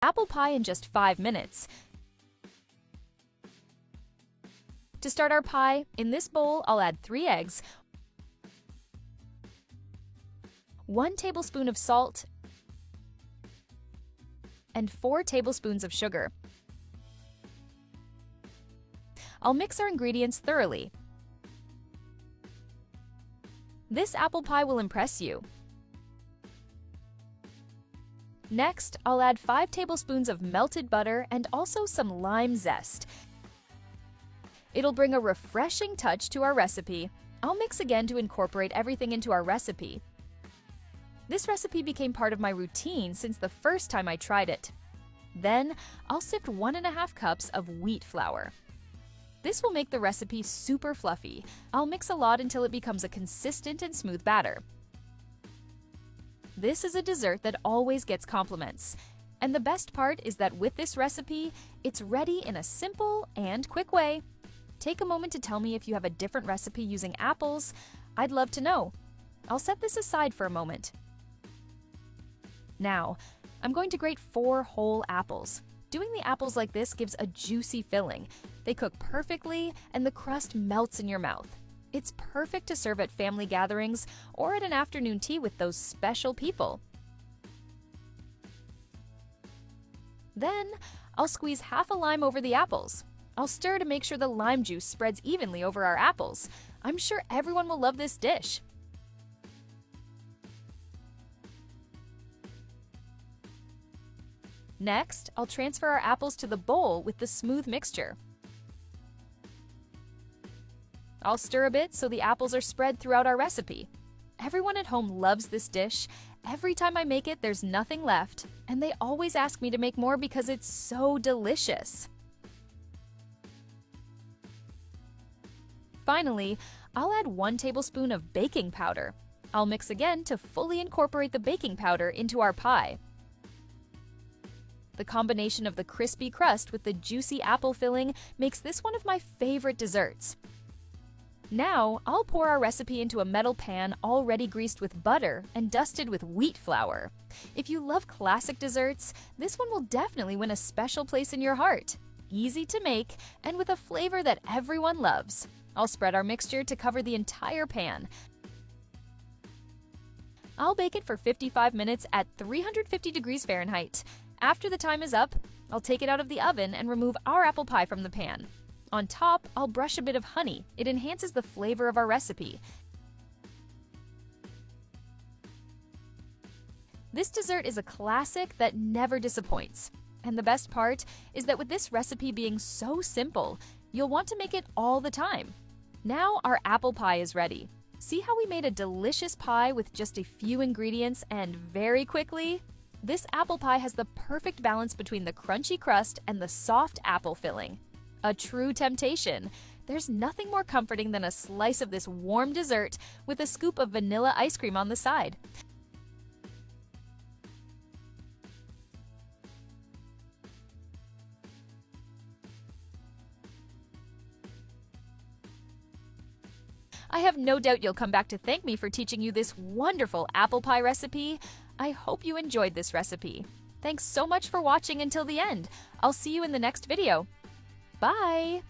apple pie in just 5 minutes. To start our pie, in this bowl, I'll add 3 eggs, 1 tablespoon of salt, and 4 tablespoons of sugar. I'll mix our ingredients thoroughly. This apple pie will impress you. Next, I'll add 5 tablespoons of melted butter and also some lime zest. It'll bring a refreshing touch to our recipe. I'll mix again to incorporate everything into our recipe. This recipe became part of my routine since the first time I tried it. Then, I'll sift 1½ cups of wheat flour. This will make the recipe super fluffy. I'll mix a lot until it becomes a consistent and smooth batter. This is a dessert that always gets compliments. And the best part is that with this recipe, it's ready in a simple and quick way. Take a moment to tell me if you have a different recipe using apples. I'd love to know. I'll set this aside for a moment. Now, I'm going to grate 4 whole apples. Doing the apples like this gives a juicy filling. They cook perfectly and the crust melts in your mouth. It's perfect to serve at family gatherings or at an afternoon tea with those special people. Then, I'll squeeze half a lime over the apples. I'll stir to make sure the lime juice spreads evenly over our apples. I'm sure everyone will love this dish. Next, I'll transfer our apples to the bowl with the smooth mixture. I'll stir a bit so the apples are spread throughout our recipe. Everyone at home loves this dish. Every time I make it, there's nothing left, and they always ask me to make more because it's so delicious. Finally, I'll add 1 tablespoon of baking powder. I'll mix again to fully incorporate the baking powder into our pie. The combination of the crispy crust with the juicy apple filling makes this one of my favorite desserts. Now, I'll pour our recipe into a metal pan already greased with butter and dusted with wheat flour. If you love classic desserts, this one will definitely win a special place in your heart. Easy to make and with a flavor that everyone loves. I'll spread our mixture to cover the entire pan. I'll bake it for 55 minutes at 350 degrees Fahrenheit. After the time is up, I'll take it out of the oven and remove our apple pie from the pan. On top, I'll brush a bit of honey. It enhances the flavor of our recipe. This dessert is a classic that never disappoints. And the best part is that with this recipe being so simple, you'll want to make it all the time. Now our apple pie is ready. See how we made a delicious pie with just a few ingredients and very quickly? This apple pie has the perfect balance between the crunchy crust and the soft apple filling. A true temptation. There's nothing more comforting than a slice of this warm dessert with a scoop of vanilla ice cream on the side. I have no doubt you'll come back to thank me for teaching you this wonderful apple pie recipe. I hope you enjoyed this recipe. Thanks so much for watching until the end. I'll see you in the next video. Bye!